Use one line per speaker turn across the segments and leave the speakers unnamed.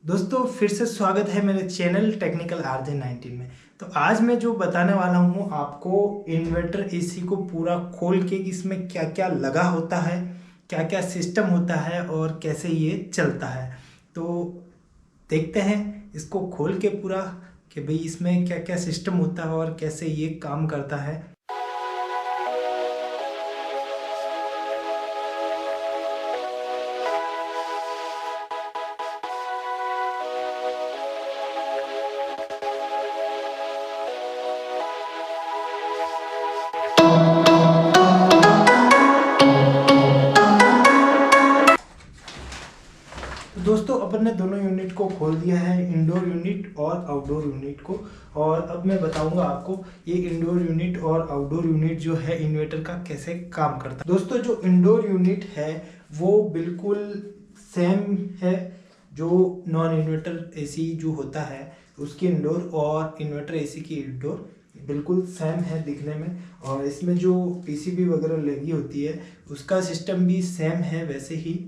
दोस्तों फिर से स्वागत है मेरे चैनल टेक्निकल आरजे 19 में। तो आज मैं जो बताने वाला हूँ आपको इन्वर्टर एसी को पूरा खोल के कि इसमें क्या क्या लगा होता है, क्या क्या सिस्टम होता है और कैसे ये चलता है। तो देखते हैं इसको खोल के पूरा कि भाई इसमें क्या क्या सिस्टम होता है और कैसे ये काम करता है। तो दोस्तों अपन ने दोनों यूनिट को खोल दिया है, इंडोर यूनिट और आउटडोर यूनिट को। और अब मैं बताऊंगा आपको ये इंडोर यूनिट और आउटडोर यूनिट जो है इन्वर्टर का कैसे काम करता है। दोस्तों जो इंडोर यूनिट है वो बिल्कुल सेम है जो नॉन इन्वर्टर एसी जो होता है उसकी इंडोर और इन्वर्टर एसी की इंडोर बिल्कुल सेम है दिखने में। और इसमें जो पीसीबी वगैरह लगी होती है उसका सिस्टम भी सेम है, वैसे ही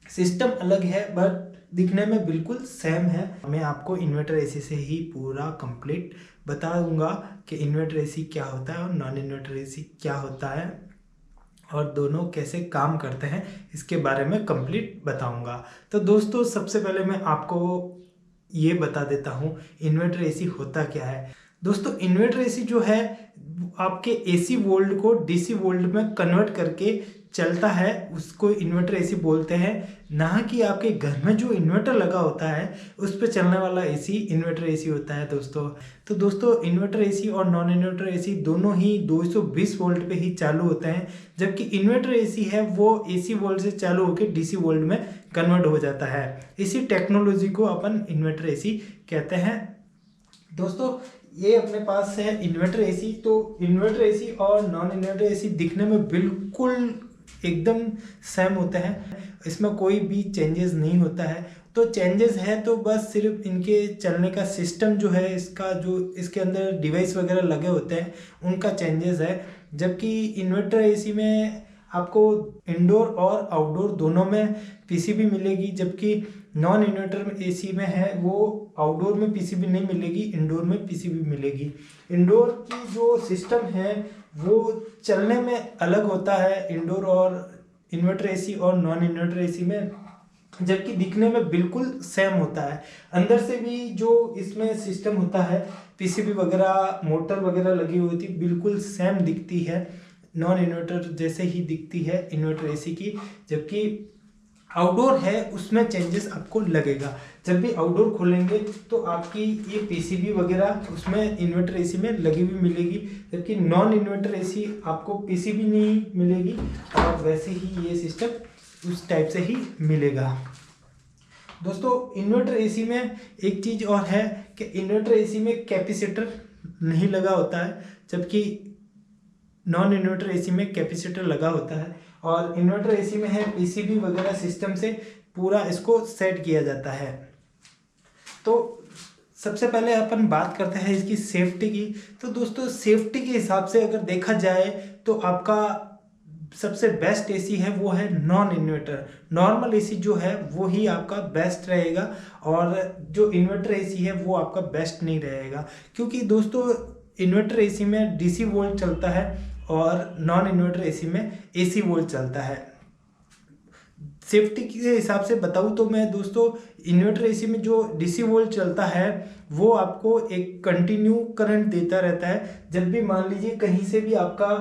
सिस्टम अलग है बट दिखने में बिल्कुल सेम है। मैं आपको इन्वर्टर एसी से ही पूरा कंप्लीट बता दूंगा कि इन्वर्टर एसी क्या होता है और नॉन इन्वर्टर एसी क्या होता है और दोनों कैसे काम करते हैं इसके बारे में कंप्लीट बताऊंगा। तो दोस्तों सबसे पहले मैं आपको ये बता देता हूँ इन्वर्टर एसी होता क्या है। दोस्तों इन्वर्टर एसी जो है आपके एसी वोल्ट को डीसी वोल्ट में कन्वर्ट करके चलता है, उसको इन्वर्टर एसी बोलते हैं। ना कि आपके घर में जो इन्वर्टर लगा होता है उस पर चलने वाला एसी इन्वर्टर एसी होता है दोस्तों। तो दोस्तों इन्वर्टर एसी और नॉन इन्वर्टर एसी दोनों ही 220 वोल्ट पे ही चालू होते हैं, जबकि इन्वर्टर एसी है वो एसी वोल्ट से चालू होकर डीसी वोल्ट में कन्वर्ट हो जाता है। इसी टेक्नोलॉजी को अपन इन्वर्टर एसी कहते हैं। दोस्तों ये अपने पास है इन्वर्टर एसी। तो इन्वर्टर एसी और नॉन इन्वर्टर एसी दिखने में बिल्कुल एकदम सेम होते हैं, इसमें कोई भी चेंजेस नहीं होता है। तो चेंजेस है तो बस सिर्फ इनके चलने का सिस्टम जो है, इसका जो इसके अंदर डिवाइस वगैरह लगे होते हैं उनका चेंजेस है। जबकि इन्वर्टर एसी में आपको इंडोर और आउटडोर दोनों में पीसीबी मिलेगी, जबकि नॉन इन्वर्टर एसी में है वो आउटडोर में पीसीबी नहीं मिलेगी, इंडोर में पीसीबी मिलेगी। इंडोर की जो सिस्टम है वो चलने में अलग होता है इंडोर और इन्वर्टर एसी और नॉन इन्वर्टर एसी में, जबकि दिखने में बिल्कुल सेम होता है। अंदर से भी जो इसमें सिस्टम होता है पीसीबी वगैरह मोटर वगैरह लगी हुई थी बिल्कुल सेम दिखती है, नॉन इन्वर्टर जैसे ही दिखती है इन्वर्टर एसी की। जबकि आउटडोर है उसमें चेंजेस आपको लगेगा। जब भी आउटडोर खोलेंगे तो आपकी ये पीसीबी वगैरह उसमें इन्वर्टर एसी में लगी हुई मिलेगी, जबकि नॉन इन्वर्टर एसी आपको पीसीबी नहीं मिलेगी और वैसे ही ये सिस्टम उस टाइप से ही मिलेगा। दोस्तों इन्वर्टर एसी में एक चीज़ और है कि इन्वर्टर एसी में कैपेसिटर नहीं लगा होता है, जबकि नॉन इन्वर्टर एसी में कैपेसिटर लगा होता है। और इन्वर्टर एसी में है पीसीबी वगैरह सिस्टम से पूरा इसको सेट किया जाता है। तो सबसे पहले अपन बात करते हैं इसकी सेफ्टी की। तो दोस्तों सेफ्टी के हिसाब से अगर देखा जाए तो आपका सबसे बेस्ट एसी है वो है नॉन इन्वर्टर। नॉर्मल एसी जो है वो ही आपका बेस्ट रहेगा और जो इन्वर्टर एसी है वो आपका बेस्ट नहीं रहेगा, क्योंकि दोस्तों इन्वर्टर एसी में डीसी वोल्ट चलता है और नॉन इन्वर्टर एसी में एसी वोल्ट चलता है। सेफ्टी के हिसाब से बताऊँ तो मैं दोस्तों इन्वर्टर एसी में जो डीसी वोल्ट चलता है वो आपको एक कंटिन्यू करंट देता रहता है। जब भी मान लीजिए कहीं से भी आपका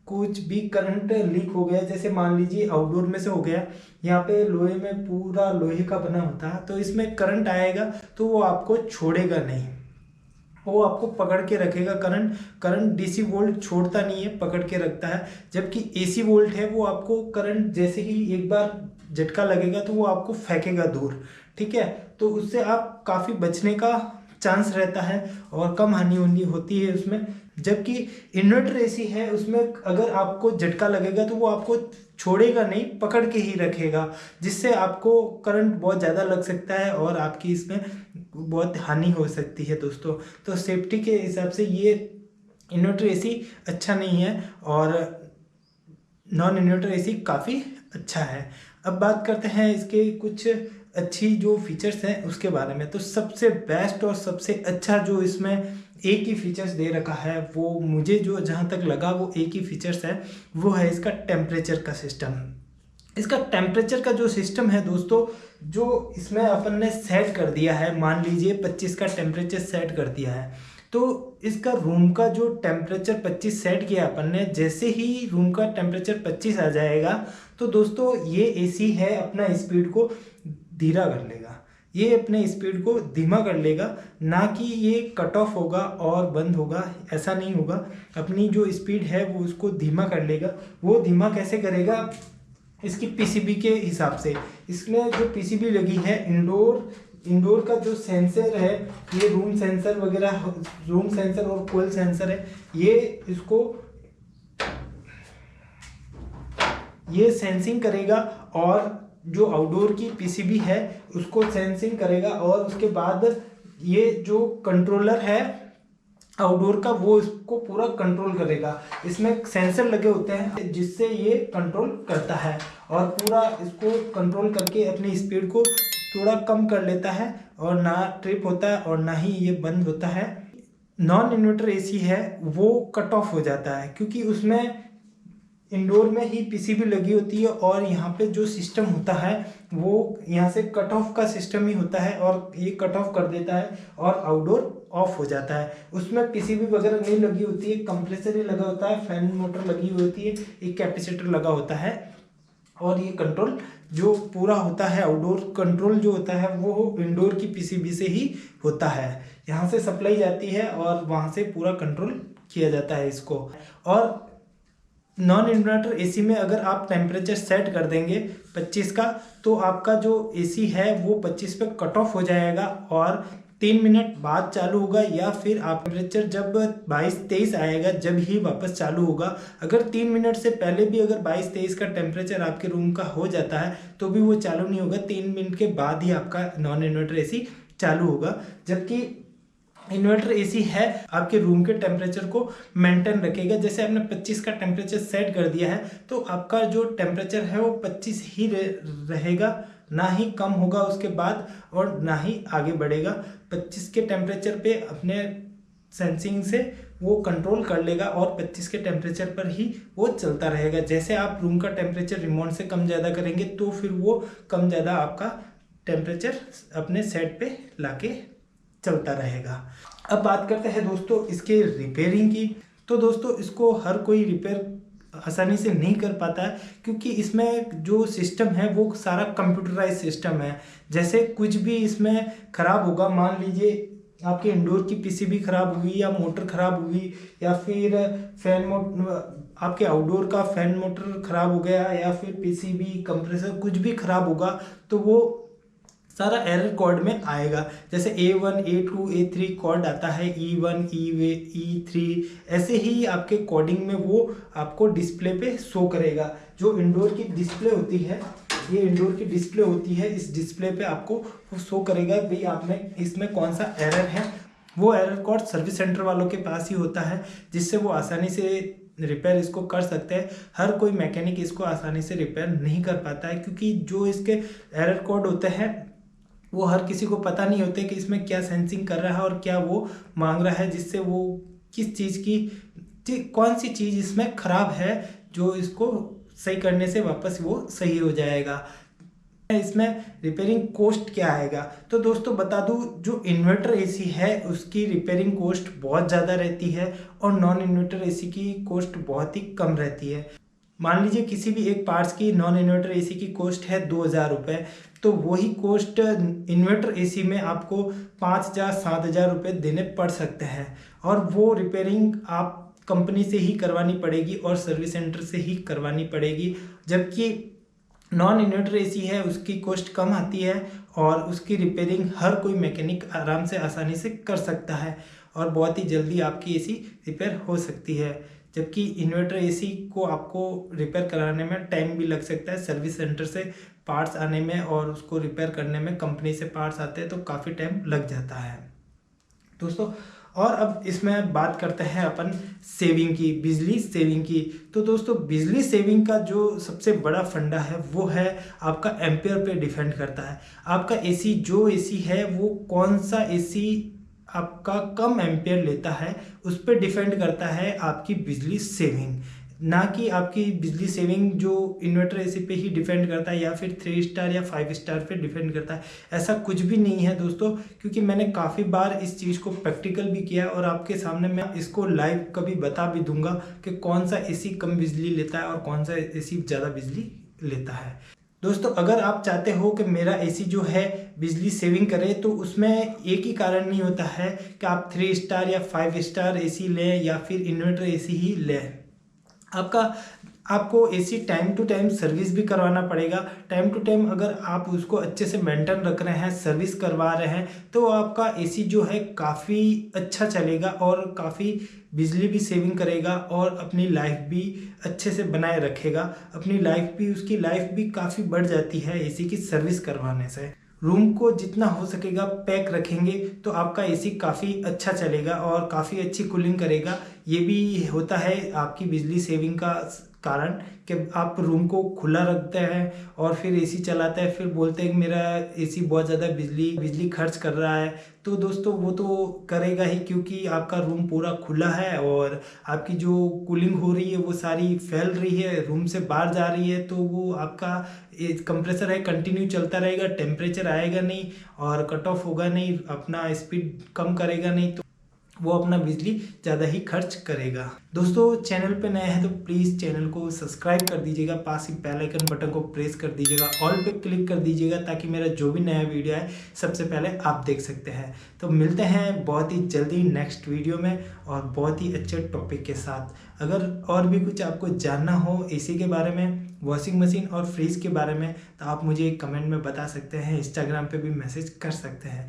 कुछ भी करंट लीक हो गया, जैसे मान लीजिए आउटडोर में से हो गया, यहाँ पे लोहे में पूरा लोहे का बना होता है तो इसमें करंट आएगा तो वो आपको छोड़ेगा नहीं, वो आपको पकड़ के रखेगा। करंट डीसी वोल्ट छोड़ता नहीं है, पकड़ के रखता है। जबकि एसी वोल्ट है वो आपको करंट जैसे ही एक बार झटका लगेगा तो वो आपको फेंकेगा दूर, ठीक है। तो उससे आप काफ़ी बचने का चांस रहता है और कम हानि होनी होती है उसमें। जबकि इन्वर्टर एसी है उसमें अगर आपको झटका लगेगा तो वो आपको छोड़ेगा नहीं, पकड़ के ही रखेगा, जिससे आपको करंट बहुत ज़्यादा लग सकता है और आपकी इसमें बहुत हानि हो सकती है दोस्तों। तो सेफ्टी के हिसाब से ये इन्वर्टर एसी अच्छा नहीं है और नॉन इन्वर्टर एसी काफ़ी अच्छा है। अब बात करते हैं इसके कुछ अच्छी जो फीचर्स हैं उसके बारे में। तो सबसे बेस्ट और सबसे अच्छा जो इसमें एक ही फीचर्स दे रखा है, वो मुझे जो जहाँ तक लगा वो एक ही फीचर्स है, वो है इसका टेम्परेचर का सिस्टम। इसका टेम्परेचर का जो सिस्टम है दोस्तों, जो इसमें अपन ने सेट कर दिया है, मान लीजिए 25 का टेम्परेचर सेट कर दिया है, तो इसका रूम का जो टेम्परेचर 25 सेट किया अपन ने, जैसे ही रूम का टेम्परेचर 25 आ जाएगा तो दोस्तों ये एसी है अपना स्पीड को धीरा कर लेगा, ये अपने स्पीड को धीमा कर लेगा, ना कि ये कट ऑफ होगा और बंद होगा, ऐसा नहीं होगा। अपनी जो स्पीड है वो उसको धीमा कर लेगा। वो धीमा कैसे करेगा? इसकी पीसीबी के हिसाब से। इसमें जो पीसीबी लगी है इंडोर का जो सेंसर है, ये रूम सेंसर वगैरह, रूम सेंसर और कोल सेंसर है, ये सेंसिंग करेगा और जो आउटडोर की पीसीबी है उसको सेंसिंग करेगा, और उसके बाद ये जो कंट्रोलर है आउटडोर का वो इसको पूरा कंट्रोल करेगा। इसमें सेंसर लगे होते हैं जिससे ये कंट्रोल करता है और पूरा इसको कंट्रोल करके अपनी स्पीड को थोड़ा कम कर लेता है, और ना ट्रिप होता है और ना ही ये बंद होता है। नॉन इन्वर्टर एसी है वो कट ऑफ हो जाता है, क्योंकि उसमें इंडोर में ही पीसीबी लगी होती है और यहाँ पे जो सिस्टम होता है वो यहाँ से कट ऑफ का सिस्टम ही होता है, और ये कट ऑफ कर देता है और आउटडोर ऑफ हो जाता है। उसमें पीसीबी वगैरह नहीं लगी होती है, कंप्रेसर ही लगा होता है, फैन मोटर लगी हुई होती है, एक कैपेसिटर लगा होता है, और ये कंट्रोल जो पूरा होता है, आउटडोर कंट्रोल जो होता है वो इंडोर की पीसीबी से ही होता है। यहाँ से सप्लाई जाती है और वहाँ से पूरा कंट्रोल किया जाता है इसको। और नॉन इन्वर्टर एसी में अगर आप टेम्परेचर सेट कर देंगे 25 का, तो आपका जो एसी है वो 25 पे कट ऑफ हो जाएगा और 3 मिनट बाद चालू होगा, या फिर आप टेम्परेचर जब 22-23 आएगा जब ही वापस चालू होगा। अगर 3 मिनट से पहले भी अगर 22-23 का टेम्परेचर आपके रूम का हो जाता है तो भी वो चालू नहीं होगा, 3 मिनट के बाद ही आपका नॉन इन्वर्टर एसी चालू होगा। जबकि इन्वर्टर एसी है आपके रूम के टेम्परेचर को मेंटेन रखेगा। जैसे आपने 25 का टेम्परेचर सेट कर दिया है तो आपका जो टेम्परेचर है वो 25 ही रहेगा, ना ही कम होगा उसके बाद और ना ही आगे बढ़ेगा। 25 के टेम्परेचर पे अपने सेंसिंग से वो कंट्रोल कर लेगा और 25 के टेम्परेचर पर ही वो चलता रहेगा। जैसे आप रूम का टेम्परेचर रिमोट से कम ज़्यादा करेंगे तो फिर वो कम ज़्यादा आपका टेम्परेचर अपने सेट पे लाके चलता रहेगा। अब बात करते हैं दोस्तों इसके रिपेयरिंग की। तो दोस्तों इसको हर कोई रिपेयर आसानी से नहीं कर पाता है, क्योंकि इसमें जो सिस्टम है वो सारा कंप्यूटराइज सिस्टम है। जैसे कुछ भी इसमें ख़राब होगा, मान लीजिए आपके इंडोर की पीसीबी खराब हुई या मोटर खराब हुई, या फिर आपके आउटडोर का फैन मोटर खराब हो गया, या फिर पीसीबी कंप्रेसर कुछ भी खराब होगा, तो वो सारा एरर कोड में आएगा। जैसे A1 A2 A3 कोड आता है, E1 E3, ऐसे ही आपके कोडिंग में वो आपको डिस्प्ले पे शो करेगा। जो इंडोर की डिस्प्ले होती है, ये इंडोर की डिस्प्ले होती है, इस डिस्प्ले पे आपको वो शो करेगा भाई आप में इसमें कौन सा एरर है। वो एरर कोड सर्विस सेंटर वालों के पास ही होता है, जिससे वो आसानी से रिपेयर इसको कर सकते हैं। हर कोई मैकेनिक इसको आसानी से रिपेयर नहीं कर पाता है, क्योंकि जो इसके एरर कोड होते हैं वो हर किसी को पता नहीं होते कि इसमें क्या सेंसिंग कर रहा है और क्या वो मांग रहा है, जिससे वो किस चीज़ की कौन सी चीज़ इसमें ख़राब है जो इसको सही करने से वापस वो सही हो जाएगा। इसमें रिपेयरिंग कॉस्ट क्या आएगा, तो दोस्तों बता दूं, जो इन्वर्टर एसी है उसकी रिपेयरिंग कॉस्ट बहुत ज़्यादा रहती है और नॉन इन्वर्टर एसी की कॉस्ट बहुत ही कम रहती है। मान लीजिए किसी भी एक पार्ट्स की नॉन इन्वर्टर एसी की कॉस्ट है 2000 रुपये, तो वही कॉस्ट इन्वर्टर एसी में आपको 5000-7000 रुपये देने पड़ सकते हैं, और वो रिपेयरिंग आप कंपनी से ही करवानी पड़ेगी और सर्विस सेंटर से ही करवानी पड़ेगी। जबकि नॉन इन्वर्टर एसी है उसकी कॉस्ट कम आती है और उसकी रिपेयरिंग हर कोई मैकेनिक आराम से आसानी से कर सकता है और बहुत ही जल्दी आपकी एसी रिपेयर हो सकती है। जबकि इन्वर्टर एसी को आपको रिपेयर कराने में टाइम भी लग सकता है, सर्विस सेंटर से पार्ट्स आने में और उसको रिपेयर करने में कंपनी से पार्ट्स आते हैं तो काफ़ी टाइम लग जाता है। दोस्तों और अब इसमें बात करते हैं अपन सेविंग की, बिजली सेविंग की। तो दोस्तों बिजली सेविंग का जो सबसे बड़ा फंडा है वो है आपका एम्पियर पे डिपेंड करता है। आपका एसी जो एसी है वो कौन सा एसी आपका कम एम्पियर लेता है उस पर डिपेंड करता है आपकी बिजली सेविंग, ना कि आपकी बिजली सेविंग जो इन्वर्टर एसी पे ही डिपेंड करता है या फिर 3 स्टार या 5 स्टार पे डिपेंड करता है। ऐसा कुछ भी नहीं है दोस्तों, क्योंकि मैंने काफ़ी बार इस चीज़ को प्रैक्टिकल भी किया है और आपके सामने मैं इसको लाइव कभी बता भी दूंगा कि कौन सा एसी कम बिजली लेता है और कौन सा एसी ज़्यादा बिजली लेता है। दोस्तों अगर आप चाहते हो कि मेरा एसी जो है बिजली सेविंग करे तो उसमें एक ही कारण नहीं होता है कि आप 3 स्टार या 5 स्टार एसी लें या फिर इन्वर्टर एसी ही लें। आपको AC time to time service भी करवाना पड़ेगा। टाइम टू टाइम अगर आप उसको अच्छे से मेंटेन रख रहे हैं, सर्विस करवा रहे हैं, तो आपका एसी जो है काफ़ी अच्छा चलेगा और काफ़ी बिजली भी सेविंग करेगा और अपनी लाइफ भी अच्छे से बनाए रखेगा। अपनी लाइफ भी, उसकी लाइफ भी काफ़ी बढ़ जाती है एसी की सर्विस करवाने से। रूम को जितना हो सकेगा पैक रखेंगे तो आपका एसी काफ़ी अच्छा चलेगा और काफ़ी अच्छी कूलिंग करेगा। ये भी होता है आपकी बिजली सेविंग का कारण कि आप रूम को खुला रखते हैं और फिर एसी चलाते हैं, फिर बोलते हैं कि मेरा एसी बहुत ज़्यादा बिजली खर्च कर रहा है। तो दोस्तों वो तो करेगा ही, क्योंकि आपका रूम पूरा खुला है और आपकी जो कूलिंग हो रही है वो सारी फैल रही है, रूम से बाहर जा रही है, तो वो आपका कंप्रेसर है कंटिन्यू चलता रहेगा, टेम्परेचर आएगा नहीं और कट ऑफ होगा नहीं, अपना स्पीड कम करेगा नहीं, तो वो अपना बिजली ज़्यादा ही खर्च करेगा। दोस्तों चैनल पे नए हैं तो प्लीज़ चैनल को सब्सक्राइब कर दीजिएगा, पास ही बेल आइकन बटन को प्रेस कर दीजिएगा, ऑल पे क्लिक कर दीजिएगा ताकि मेरा जो भी नया वीडियो है सबसे पहले आप देख सकते हैं। तो मिलते हैं बहुत ही जल्दी नेक्स्ट वीडियो में और बहुत ही अच्छे टॉपिक के साथ। अगर और भी कुछ आपको जानना हो एसी के बारे में, वॉशिंग मशीन और फ्रिज के बारे में, तो आप मुझे कमेंट में बता सकते हैं, इंस्टाग्राम पे भी मैसेज कर सकते हैं।